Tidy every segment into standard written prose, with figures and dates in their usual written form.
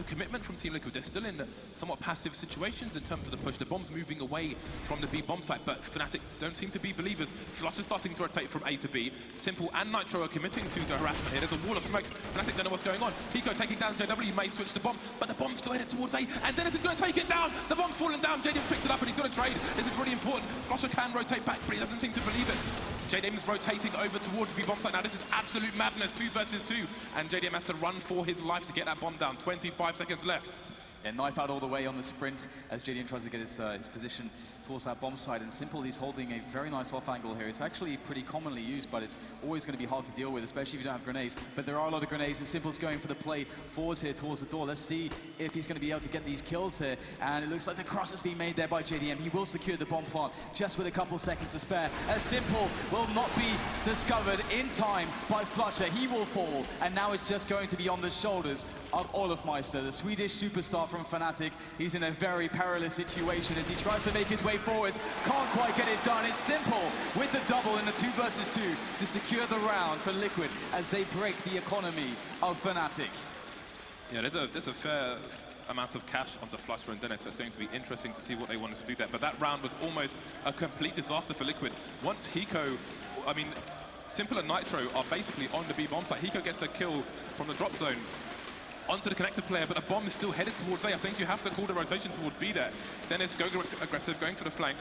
no commitment from Team Liquid. They're still in somewhat passive situations in terms of the push. The bomb's moving away from the B bomb site, but Fnatic don't seem to be believers. Flusha's starting to rotate from A to B. Simple and Nitro are committing to the harassment here. There's a wall of smokes. Fnatic don't know what's going on. Hiko taking down JW, may switch the bomb, but the bomb's still headed towards A, and Dennis is going to take it down. The bomb's fallen down. JDM picked it up and he's going to trade. This is really important. Flusha can rotate back, but he doesn't seem to believe it. JDM is rotating over towards the B bomb site now. This is absolute madness. 2 versus 2, and JDM has to run for his life to get that bomb down. 25 seconds left. Yeah, knife out all the way on the sprint as JDM tries to get his position towards that bomb site. And Simple, he's holding a very nice off angle here. It's actually pretty commonly used, but it's always going to be hard to deal with, especially if you don't have grenades. But there are a lot of grenades, and Simple's going for the play forwards here towards the door. Let's see if he's going to be able to get these kills here. And it looks like the cross is being made there by JDM. He will secure the bomb plant just with a couple seconds to spare, as Simple will not be discovered in time by Flusha. He will fall, and now it's just going to be on the shoulders of Olofmeister, the Swedish superstar from Fnatic. He's in a very perilous situation as he tries to make his way forwards. Can't quite get it done. It's Simple with the double in the 2 versus 2 to secure the round for Liquid as they break the economy of Fnatic. Yeah, there's a fair amount of cash onto Flusha and Dennis, so it's going to be interesting to see what they wanted to do there. But that round was almost a complete disaster for Liquid. Once Hiko, I mean, Simple and Nitro are basically on the B bomb site. Hiko gets the kill from the drop zone onto the connected player, but the bomb is still headed towards A. I think you have to call the rotation towards B there. Dennis going aggressive, going for the flank.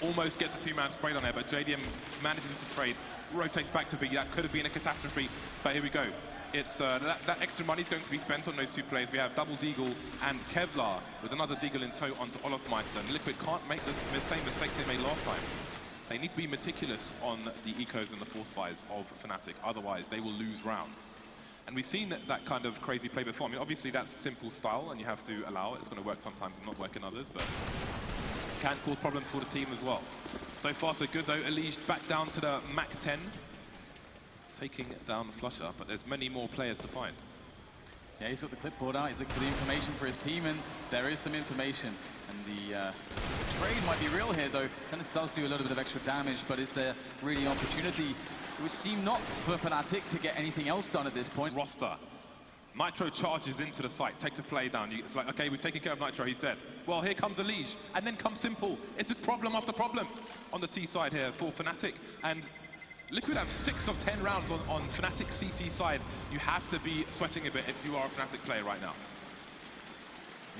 Almost gets a 2-man spray on there, but JDM manages to trade, rotates back to B. That could have been a catastrophe, but here we go. It's that extra money is going to be spent on those 2 players. We have Double Deagle and Kevlar with another Deagle in tow onto Olofmeister. And Liquid can't make the same mistakes they made last time. They need to be meticulous on the ecos and the force buys of Fnatic, otherwise they will lose rounds. And we've seen that kind of crazy play before. I mean, obviously that's Simple style, and you have to allow it. It's going to work sometimes and not work in others, but it can cause problems for the team as well. So far, so good, though. Elige back down to the Mach 10, taking down Flusha, but there's many more players to find. Yeah, he's got the clipboard out. He's looking for the information for his team, and there is some information. And the trade might be real here, though. Dennis does do a little bit of extra damage, but is there really an opportunity? It would seem not for Fnatic to get anything else done at this point. Roster. Nitro charges into the site, takes a play down. It's like, okay, we've taken care of Nitro, he's dead. Well, here comes Elige, and then comes Simple. It's just problem after problem on the T side here for Fnatic. And Liquid have 6 of 10 rounds on Fnatic CT side. You have to be sweating a bit if you are a Fnatic player right now.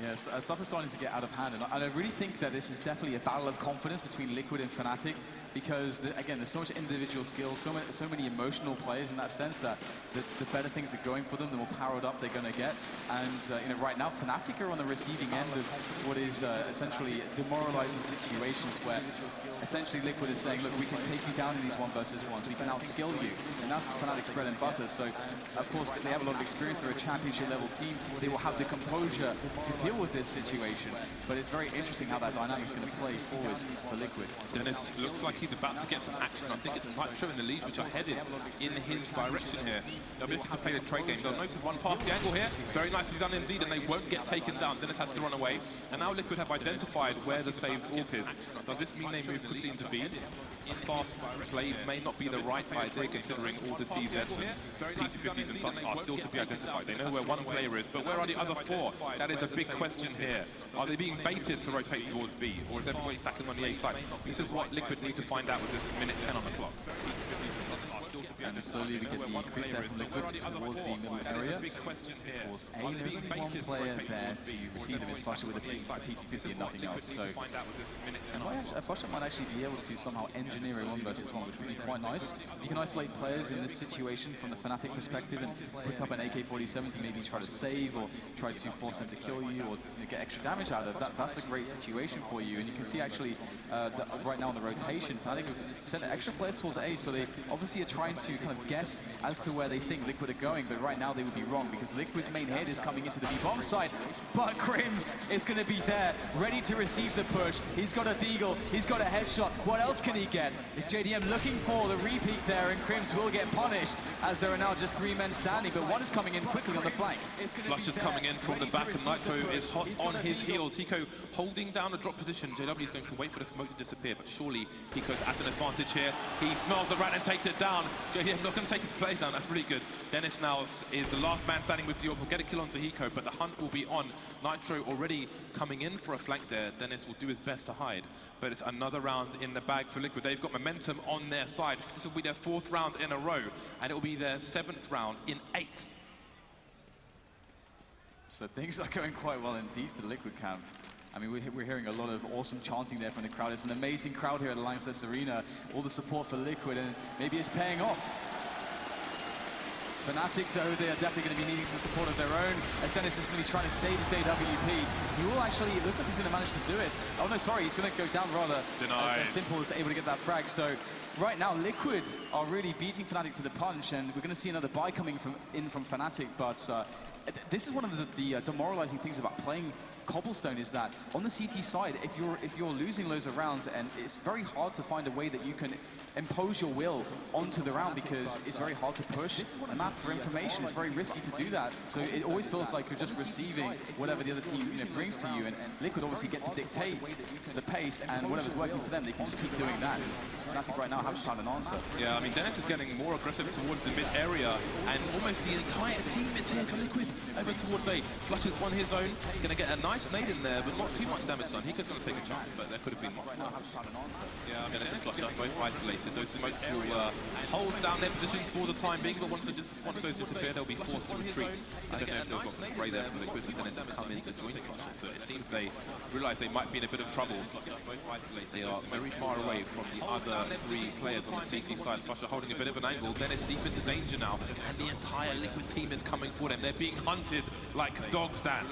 Yes, stuff is starting to get out of hand, and I really think that this is definitely a battle of confidence between Liquid and Fnatic, because, again, there's so much individual skills, so many emotional players in that sense that the better things are going for them, the more powered up they're going to get. And you know, right now, Fnatic are on the receiving end of what is essentially demoralizing situations where essentially Liquid is saying, look, we can take you down in these 1 versus 1s, we can outskill you, and that's Fnatic's bread and butter. So, of course, they have a lot of experience, they're a championship level team, they will have the composure to deal with this situation, but it's very interesting how that dynamic is going to play forwards for Liquid. Dennis looks like he's about to get some action. I think it's Nitro and Elige which are headed in his direction here. They'll be looking to play the trade game. They'll notice one past the angle here. Very nicely done indeed, and they won't get taken down. Dennis has to run away, and now Liquid have identified where the saved ult is. Does this mean they move quickly into B? Fast play may not be the right idea considering all the CZs, P250s and such are still to be identified. They know where one player is, but where are the other 4? That is a big question here. Are they being baited to rotate towards B, or is everybody stacking on the A side? This is what Liquid need to find out with this minute 10 on the clock. And slowly we get the creep there from Liquid towards the middle area, towards A. There's only one player there to receive them. It's Flusha with a P250 and nothing else. So, and Flusha might actually be able to somehow engineer a 1 versus 1, which would be quite nice. You can isolate players in this situation from the Fnatic perspective and pick up an AK-47 to maybe try to save or try to force them to kill you or get extra damage out of that. That's a great situation for you. And you can see actually right now in the rotation, Fnatic have sent extra players towards A, so they obviously are trying to kind of guess as to where they think Liquid are going, but right now they would be wrong because Liquid's main head is coming into the B-bomb side, but Crims is going to be there, ready to receive the push. He's got a deagle, he's got a headshot. What else can he get? Is JDM looking for the repeat there, and Crims will get punished as there are now just 3 men standing, but one is coming in quickly on the flank. Flusha's coming in from the back, and Nitro is hot on his heels. Hiko holding down a drop position. JW is going to wait for the smoke to disappear, but surely Hiko's at an advantage here. He smells the rat and takes it down. JDM not going to take his play down. That's really good. Dennis now is the last man standing with Diop. Will get a kill onto Hiko, but the hunt will be on. Nitro already coming in for a flank there. Dennis will do his best to hide, but it's another round in the bag for Liquid. They've got momentum on their side. This will be their 4th round in a row, and it will be their 7th round in 8. So things are going quite well indeed for the Liquid camp. I mean, we're hearing a lot of awesome chanting there from the crowd. It's an amazing crowd here at the Lanxess Arena. All the support for Liquid, and maybe it's paying off. Fnatic, though, they are definitely going to be needing some support of their own, as Dennis is going to be trying to save his AWP. He will actually, it looks like he's going to manage to do it. Oh no, sorry, he's going to go down rather. As Simple is able to get that frag. So right now, Liquid are really beating Fnatic to the punch, and we're going to see another buy coming in from Fnatic, but this is one of the demoralizing things about playing Cobblestone, is that on the CT side, if you're losing loads of rounds, and it's very hard to find a way that you can impose your will onto the round, because it's very hard to push a map for information. It's very risky to do that. So it always feels like you're just receiving whatever the other team brings to you, and Liquid obviously get to dictate the pace, and whatever's working for them, they can just keep doing that. Fnatic right now haven't found an answer. Yeah, I mean, Dennis is getting more aggressive towards the mid area, and almost the entire team is here for Liquid. Over towards A. Flush has won his own. Going to get a nice nade in there, but not too much damage done. Hiko's going to take a chance, but there could have been much more. Yeah, Dennis and Flush are both isolated. Those smokes will hold down their positions for the time being, but once those disappear, they'll be forced to retreat. I don't know if they've got the spray there for the Liquid, but Dennis has come in to join the Flush. So it seems they realise they might be in a bit of trouble. They are very far away from the other 3 players on the CT side. Flush are holding a bit of an angle. Dennis deep into danger now, and the entire Liquid team is coming for them. They're being hunted like dogs, Dan.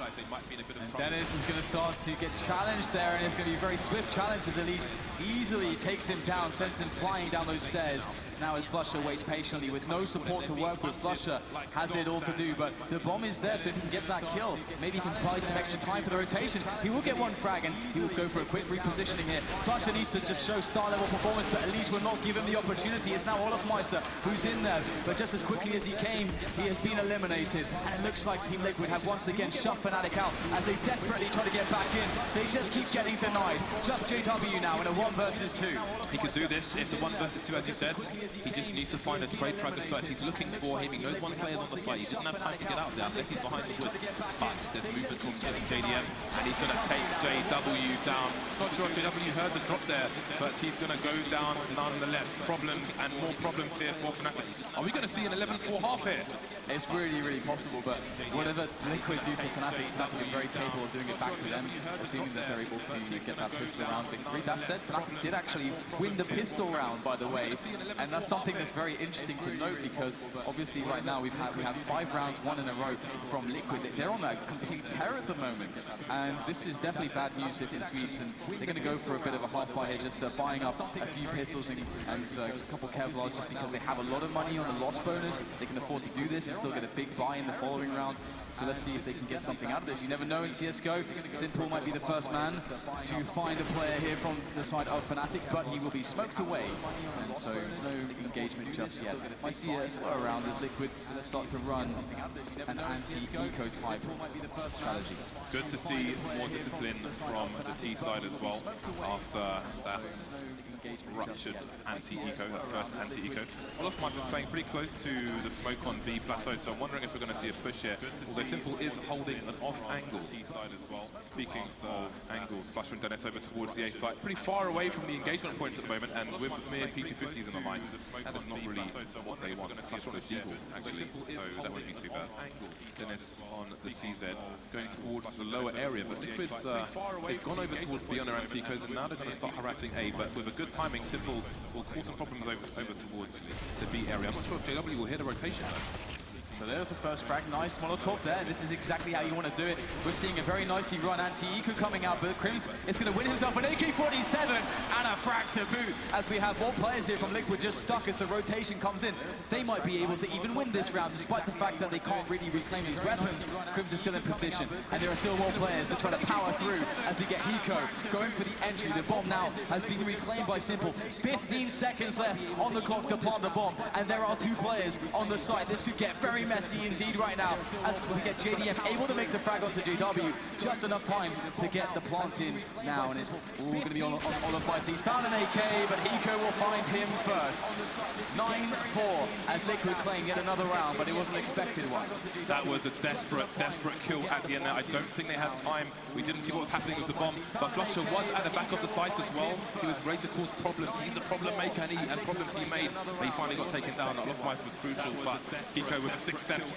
And Dennis is going to start to get challenged there, and it's going to be a very swift challenge as Elise easily takes him down, sends him flying down those stairs. Now as Flusha waits patiently with no support to work with, Flusha has it all to do, but the bomb is there, so if he can get that kill, maybe he can buy some extra time for the rotation. He will get one frag, and he will go for a quick repositioning here. Flusha needs to just show star-level performance, but Elise will not give him the opportunity. It's now Olofmeister who's in there, but just as quickly as he came, he has been eliminated. And it looks like Team Liquid have once again shut Fnatic out as they desperately try to get back in. They just keep getting denied. Just JW now in a 1 versus 2. He could do this. It's a 1 versus 2, as you said. He just needs to find a trade frag at first. He's looking for him. He knows one player's on the site. He didn't have time to get out there unless he's behind the wood. But there's movement from JDM, and he's going to take JW down. Not sure if JW heard the drop there, but he's going to go down nonetheless. Problems and more problems here for Fnatic. Are we going to see an 11-4 half here? It's really, really possible, but whatever Liquid do to Fnatic, Fnatic is very capable of doing it back to them, assuming that they're able to get that pistol round victory. That said, Fnatic did actually win the pistol round, by the way, and that's something that's very interesting to note, because obviously right now we have 5 rounds won in a row from Liquid. They're on a complete tear at the moment, and this is definitely bad news if it's Swedes, and they're going to go for a bit of a half buy here, just buying up a few pistols and a couple Kevlars, just because they have a lot of money on the loss bonus. They can afford to do this and still get a big buy in the following round. So let's see if they can get something out of this. You never know in CSGO. Simple might be the first man to find a player here from the side of Fnatic, but he will be smoked away, and so no engagement just yet. I see a slow round as Liquid start to run an anti-eco type strategy. Good to see more discipline from the T side as well after that ruptured anti-eco, that first anti-eco. Olofmeister is playing pretty close to the smoke on B plateau, so I'm wondering if we're going to see a push here. Although Simple is holding an off angle. T side as well. Speaking of angles, Flush and Dennis over towards the A side, pretty far away from the engagement points at the moment, and with mere P250s in the line, that is not really what they want. Flush on a deagle, actually, so that wouldn't be too bad. Dennis on the CZ, going towards the lower area, but Liquid, they've gone over towards B on their anti-ecos, and now they're going to start harassing A, but with a good timing, Simple will cause some problems over towards the B area. I'm not sure if JW will hear the rotation though. So there's the first frag. Nice Molotov there. This is exactly how you want to do it. We're seeing a very nicely run anti-eco coming out, but Krims is going to win himself an AK-47 and a frag to boot, as we have more players here from Liquid just stuck as the rotation comes in. They might be able to even win this round, despite the fact that they can't really reclaim these weapons. Krims is still in position, and there are still more players to try to power through as we get Hiko going for the entry. The bomb now has been reclaimed by Simple. 15 seconds left on the clock to plant the bomb, and there are 2 players on the site. This could get very messy indeed right now as we get JDM able to make the frag onto JW. Just enough time to get the plant in now, and it's all going to be on the fight. He's found an AK, but Hiko will find him first. 9-4 as Liquid claim yet another round, but it wasn't expected one. That was a desperate kill at the end there. I don't think they had time. We didn't see what was happening with the bomb, but Flusha was at the back of the site as well. He was ready to cause problems. He's a problem maker, and problems he made. But he finally got taken down. Lofmeister was crucial, but Hiko with the 6th sense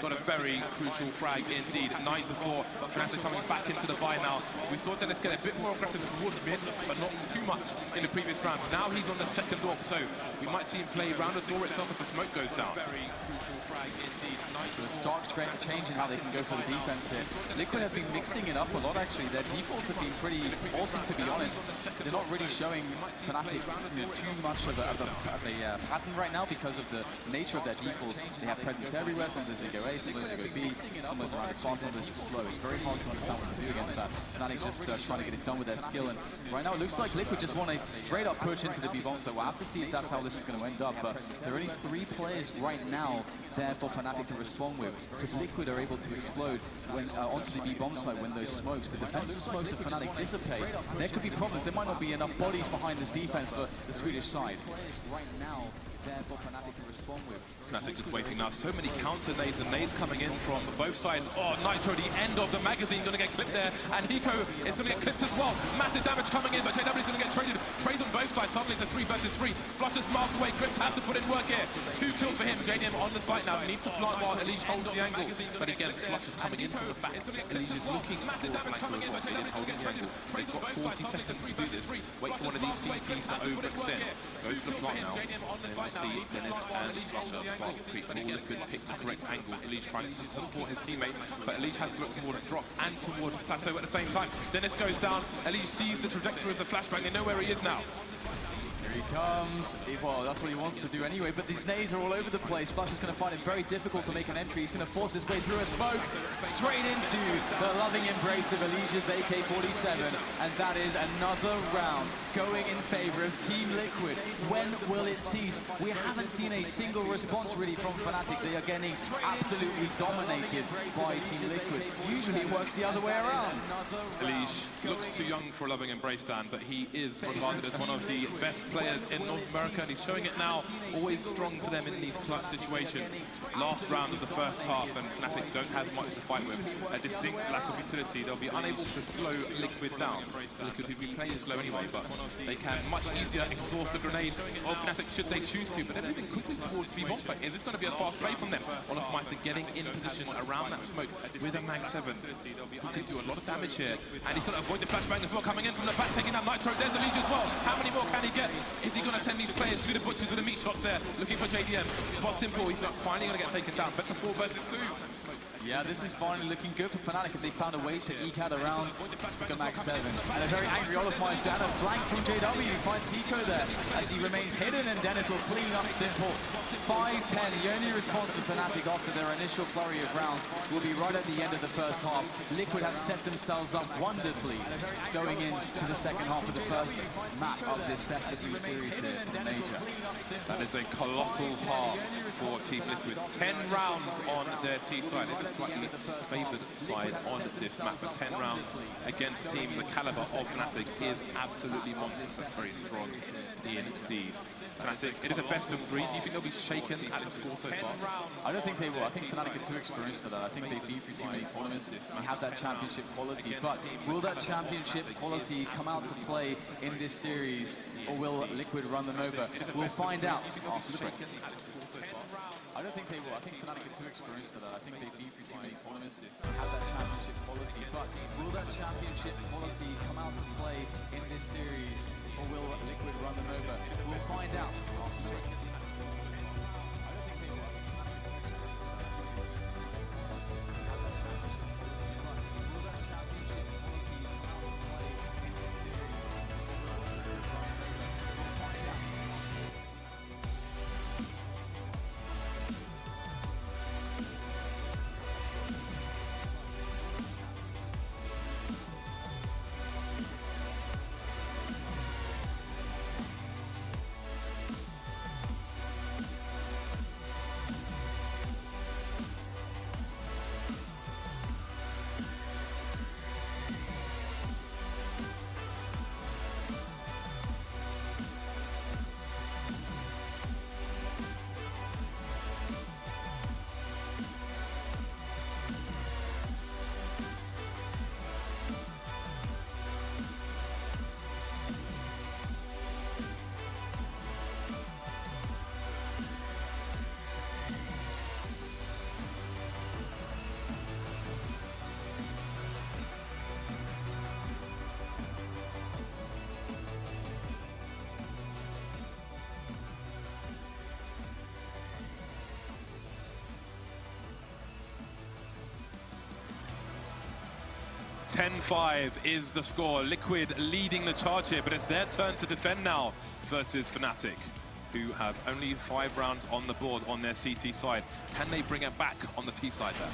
got a very crucial frag indeed. 9-4. Fnatic coming back into the buy now. We saw Dennis get a bit more aggressive towards mid, but not too much in the previous round. Now he's on the second door, so we might see him play around the door itself if the smoke goes down. Very crucial frag indeed. So a stark change in how they can go for the defense here. Liquid have been mixing it up a lot actually. Their defaults have been pretty awesome, to be honest. They're not really showing Fnatic too much of a pattern right now because of the nature of their defaults. They have presence everywhere. Sometimes they go A, sometimes they go B, sometimes around as fast, sometimes it's slow. It's very hard to understand what to do against that. Fnatic just trying to get it done with their skill, and right now it looks like Liquid just want a straight up push into the B-bomb, so we'll have to see if that's how this is going to end up, but there are only 3 players right now there for Fnatic to respond with. So if Liquid are able to explode when onto the B-bomb site when those smokes, the defensive smokes of Fnatic dissipate, there could be problems. There might not be enough bodies behind this defense for the Swedish side. Right now, therefore Fnatic to respond with. Fnatic just waiting now. So many counter nades and nades coming in from both sides. Oh, Nitro, the end of the magazine, going to get clipped there. And Hiko is going to get clipped as well. Massive damage coming in, but JW is going to get traded. Trades on both sides. Suddenly it's a 3 versus 3. Flusha's miles away. Grips has to put in work here. 2 kills for him. JDM on the site now. Needs to plant while Elige holds the angle. But again, Flusha's coming in from the back. Elige is looking for flank as well. So they didn't hold the angle. They've got 40 seconds to do this. Wait for one of these CTs to overextend. Goes for the plant now. Then we'll see Dennis and Flusha start to creep. But again, Liquid pick the correct angles. Elige trying to support his teammate, but Elige has to look towards drop and towards plateau at the same time. Dennis goes down. Elige sees the trajectory of the flashbang. They know where he is now. Here he comes. Well, that's what he wants to do anyway, but these nades are all over the place. Flusha's going to find it very difficult to make an entry. He's going to force his way through a smoke, straight into the loving embrace of Elige's AK-47, and that is another round going in favor of Team Liquid. When will it cease? We haven't seen a single response really from Fnatic. They are getting absolutely dominated by Team Liquid. Usually it works the other way around. Elige looks too young for a loving embrace, Dan, but he is regarded as one of the best players in North America, and he's showing it now. Always strong for them in these clutch situations. Last round of the first half, and Fnatic don't have much to fight with. A distinct lack of utility. They'll be unable to slow Liquid down. Liquid will be playing slow anyway, but they can much easier exhaust the grenades of Fnatic should they choose to. But they're moving quickly towards the bomb site. Is this going to be a fast play from them? Lofmeister getting in position around that smoke with a Mag 7. Who can do a lot of damage here. And he's going to avoid the flashbang as well, coming in from the back, taking out Nitro. There's Elige as well. How many more can he get? Is he going to send these players to the butchers with the meat shots there? Looking for JDM. Spot simple. He's not finally going to get taken down. Better 4 versus 2. Yeah, this is finally looking good for Fnatic, and they found a way to eke out around to Mag 7. And a very angry Olofmeister and a flank from JW finds Hiko there as he remains hidden, and Dennis will clean up simple. 5-10, the only response for Fnatic after their initial flurry of rounds will be right at the end of the first half. Liquid have set themselves up wonderfully going into the second half of the first map of this best-of-3 series here for the Major. That is a colossal half for Team Liquid. 10 rounds on their T side. Slightly favoured side on this map, but 10 rounds against a team the caliber of Fnatic is absolutely monstrous. That's very strong indeed. Fnatic, it is a best of 3. Do you think they'll be shaken at the score so far? I don't think they will. I think Fnatic are too experienced for that. I think they've been through too many tournaments and have that championship quality. But will that championship quality come out to play in this series, or will Liquid run them over? We'll find out after the break. I don't think they will. I think Fnatic are too experienced for that. I think they've been through too many tournaments and have that championship quality. But will that championship quality come out to play in this series, or will Liquid run them over? We'll find out after the break. 10-5 is the score. Liquid leading the charge here, but it's their turn to defend now versus Fnatic, who have only 5 rounds on the board on their CT side. Can they bring it back on the T side there?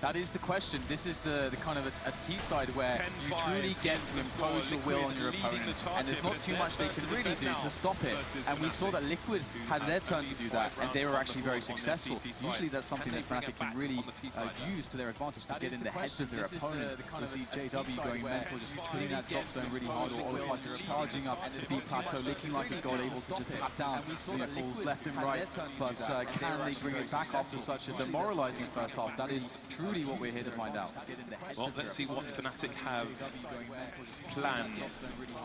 That is the question. This is the kind of a T side where you truly get to impose your will on your opponent, and there's not too much they can really do to stop it. And we saw that Liquid had their turn to do that, and they were actually very successful. Usually that's something that Fnatic can really use to their advantage to get in the heads of their opponents. We see JW going mental, just hitting that drop zone really hard, or Olofmeister charging up to beat Plateau, looking like a god, able to just tap down falls left and right. But can they bring it back after such a demoralizing first half? That is truly what we're here to find out. Well, let's see what Fnatic have planned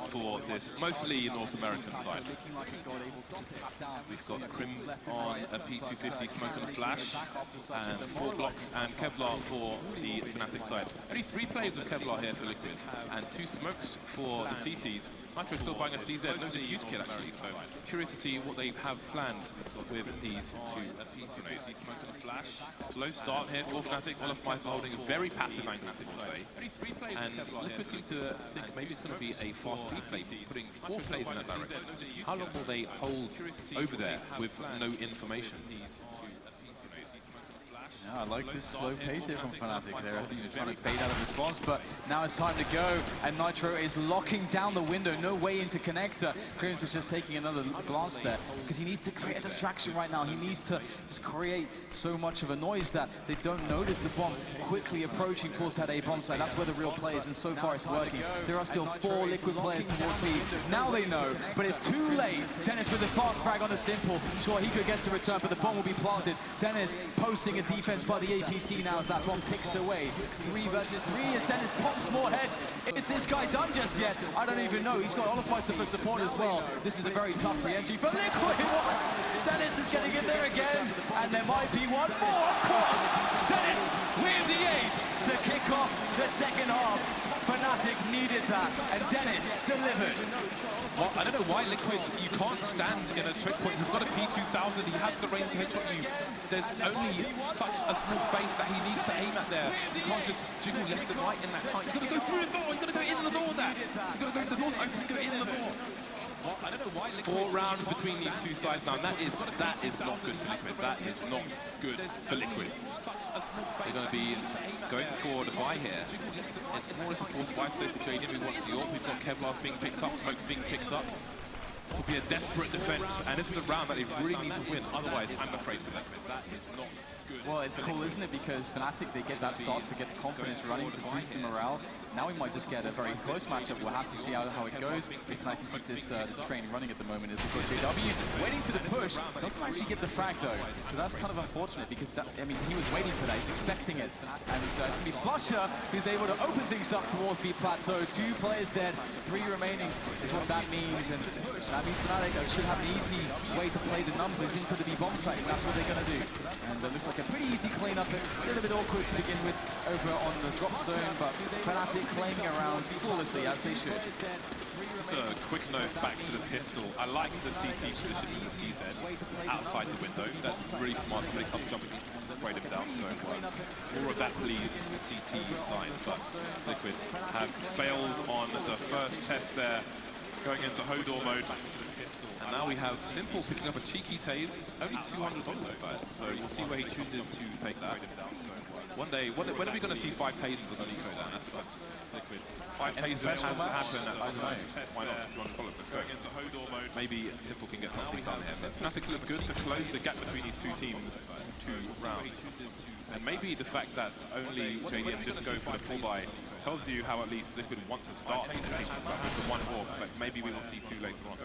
for this, mostly North American side. We've got Crims on a P250 Smoke and a Flash, and 4 blocks and Kevlar for the Fnatic side. Only 3 players of Kevlar here for Liquid, and 2 smokes for the CTs. Nitro still buying a CZ, no defuse kit actually, so curious to see what they have planned with these 2 teammates. Smoke and a Flash. Slow start here for Fnatic. Olofmeister holding a very passive angle, I would say. And Liquid seem to think maybe it's going to be a fast replay, putting 4 players in that direction. How long will they hold over there with no information? Yeah, I like this slow pace here from Fnatic. They're trying to bait out a response, but now it's time to go, and Nitro is locking down the window. No way into connector. Crims is just taking another glance there, because he needs to create a distraction right now. He needs to just create so much of a noise that they don't notice the bomb quickly approaching towards that A bomb site. That's where the real play is, and so far it's working. There are still 4 Liquid players towards B. Now they know, but it's too late. Dennis with a fast frag on a simple. Sure, Hiko gets the return, but the bomb will be planted. Dennis posting a defense by the APC now as that bomb ticks away. 3 versus 3 as Dennis pops more heads. Is this guy done just yet? I don't even know. He's got Olofmeister for support as well. This is a very tough re-entry for Liquid. What? Dennis is getting in there again, and there might be one more, of course. Dennis with the ace to kick off the second half. Fnatic needed that, and Dennis delivered. Well, I don't know why Liquid, you can't stand in a choke point. He's got a P2000, he has the range to hit you. There's only such a small space that he needs to aim at there. You can't just jiggle left and right in that time. He's got to go through the door, he's got to go in the door there. He's got to go, the door's open, go in the door. Well, I don't know why 4 rounds between these 2 sides now, and that is not good for Liquid. That is not good for Liquid. They're going to be going for the buy here. It's more as a forced buy save for JD who wants the AWP. We've got Kevlar being picked up, Smoke's being picked up. This will be a desperate defense, and this is a round that they really need to win. Otherwise, I'm afraid for Liquid. That is not good. Well, it's cool, isn't it? Because Fnatic, they get that start to get the confidence running, to boost the morale. Now we might just get a very close matchup. We'll have to see how it goes. If Fnatic can keep this train running at the moment, is we've got JW waiting for the push. Doesn't actually get the frag though, so that's kind of unfortunate because that, I mean, he was waiting for that. He's expecting it, and it's going to be Flusha who's able to open things up towards B Plateau. 2 players dead, 3 remaining is what that means, and that means Fnatic should have an easy way to play the numbers into the B bomb site, and that's what they're going to do. And it looks like a pretty easy cleanup. A little bit awkward to begin with over on the drop zone, but Fnatic claiming around flawlessly as they should. Just a quick note back to the pistol. I like the CT position with the CZ outside the window. That's really smart. Somebody comes jumping to spray them down. So more of that please the CT side. But Liquid have failed on the first test there, going into Hodor mode. And now we have Simple picking up a cheeky Taze. Only 200 on so far, so we'll see where he chooses to take that. One day, when are we going to see 5 Tazes on Nico then? That's Liquid. 5 Tazes has to happen at some point. Why not? Let's go. Maybe Simple can get something done here. But Fnatic look good to close the gap between these 2 teams. 2 rounds. And maybe the fact that only JDM didn't go for the full buy tells you how at least Liquid want to start the season with the 1 AWP, but maybe we will see 2 later on.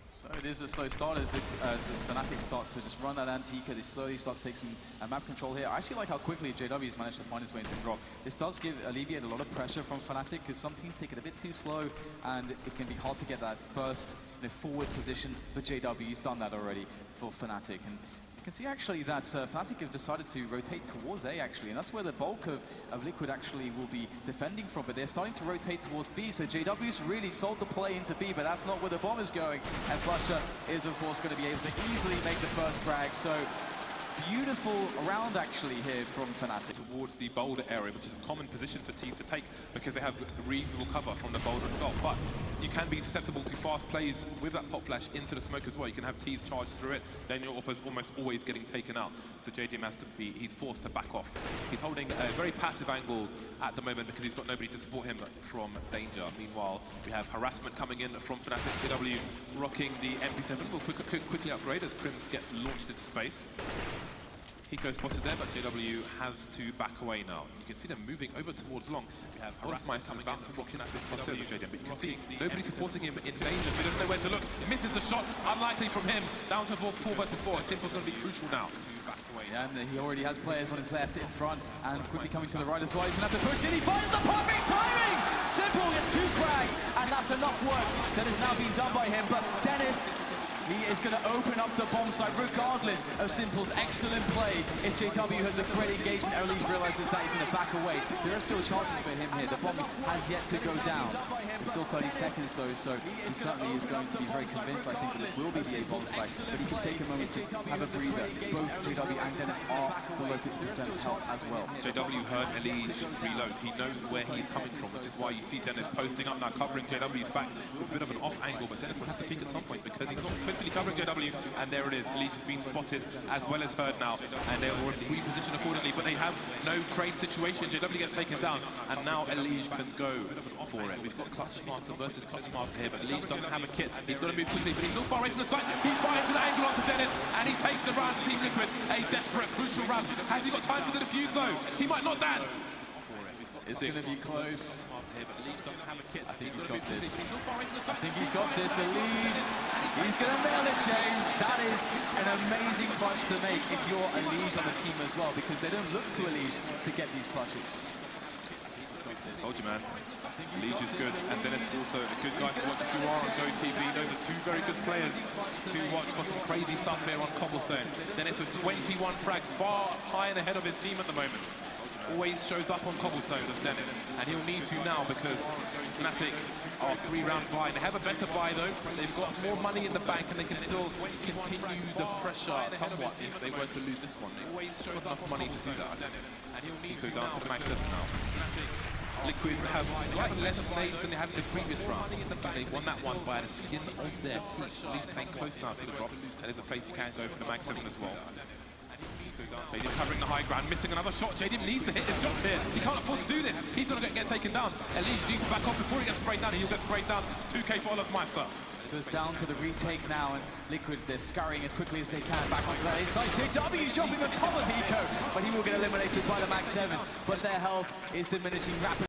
So it is a slow start as Fnatic start to just run that anti-eco. They slowly start to take some map control here. I actually like how quickly JW has managed to find his way into the drop. This does alleviate a lot of pressure from Fnatic because some teams take it a bit too slow and it can be hard to get that first forward position, but JW's done that already for Fnatic. And you can see actually that Fnatic have decided to rotate towards A actually, and that's where the bulk of Liquid actually will be defending from, but they're starting to rotate towards B, so JW's really sold the play into B, but that's not where the bomb is going, and Flusha is of course going to be able to easily make the first frag, so beautiful round actually here from Fnatic. Towards the boulder area, which is a common position for Tees to take because they have reasonable cover from the boulder itself. But you can be susceptible to fast plays with that pop flash into the smoke as well. You can have Tees charge through it, then you're almost always getting taken out. So JDM has to be, he's forced to back off. He's holding a very passive angle at the moment because he's got nobody to support him from danger. Meanwhile, we have harassment coming in from Fnatic. JW rocking the MP7 will quickly upgrade as Crims gets launched into space. Hiko spotted there, but JW has to back away now. You can see them moving over towards long. We have harassment coming in from JDM, but you can see nobody supporting him in danger. He doesn't know where to look. He misses the shot, unlikely from him. Down to 4 versus 4. Simple's going to be crucial now to back away. Yeah, and he already has players on his left in front, and quickly coming to the right as well. He's going to have to push in. He finds the perfect timing! Simple gets 2 frags, and that's enough work that has now been done by him. But Dennis, he is going to open up the bomb site regardless of Simple's excellent play. SJW has a great engagement. Elise realizes that he's going to back away. There are still chances for him here. The bomb has yet to go down. There's still 30 seconds though, so he certainly is going to be very convinced, I think, that it will be the A bomb site. But he can take a moment to have a breather. Both JW and Dennis are below 50% health as well. JW heard Elise reload. He knows where he's coming from, which is why you see Dennis posting up now, covering JW's back with a bit of an off angle. But Dennis will have to peek at some point because he's not covering JW, and there it is. Elise has been spotted as well as heard now, and they will reposition accordingly, but they have no trade situation. JW gets taken down, and now Elise can go for it. We've got Clutch Master versus Clutch Master here, but Elise doesn't have a kit. He's got to move quickly, but he's not far away from the site. He fires an angle onto Dennis, and he takes the round to Team Liquid. A desperate, crucial run. Has he got time for the defuse, though? He might not, Dan. It's going to be close. I think he's got this. I think he's got this. Elise, he's going to nail it, James. That is an amazing clutch to make if you're Elise on the team as well, because they don't look to Elise to get these clutches. Told you, man. Elise is good, and Dennis is also a good guy to watch if you are on GoTV. Those are 2 very good players to watch for some crazy stuff here on Cobblestone. Dennis with 21 frags, far high and ahead of his team at the moment. Always shows up on Cobblestone as Dennis, and he'll need to now because Fnatic are 3 rounds behind. They have a better buy though. They've got more money in the bank, and they can still continue the pressure somewhat if they were to lose this one. They always got enough money to do that. And he'll need to down to the max 7 now. Liquid have slightly less nades than they had in the previous round. They won that one by the skin of their teeth. Leeds playing close now to the drop. That is a place you can go for the max 7 as well. JDM covering the high ground, missing another shot. JDM needs to hit his shots here. He can't afford to do this. He's going to get taken down. Elise needs to back off before he gets sprayed down. He'll get sprayed down. 2K for Olofmeister. So it's down to the retake now, and Liquid, they're scurrying as quickly as they can back onto that A side. JW jumping on top of Hiko, but he will get eliminated by the max 7. But their health is diminishing rapidly.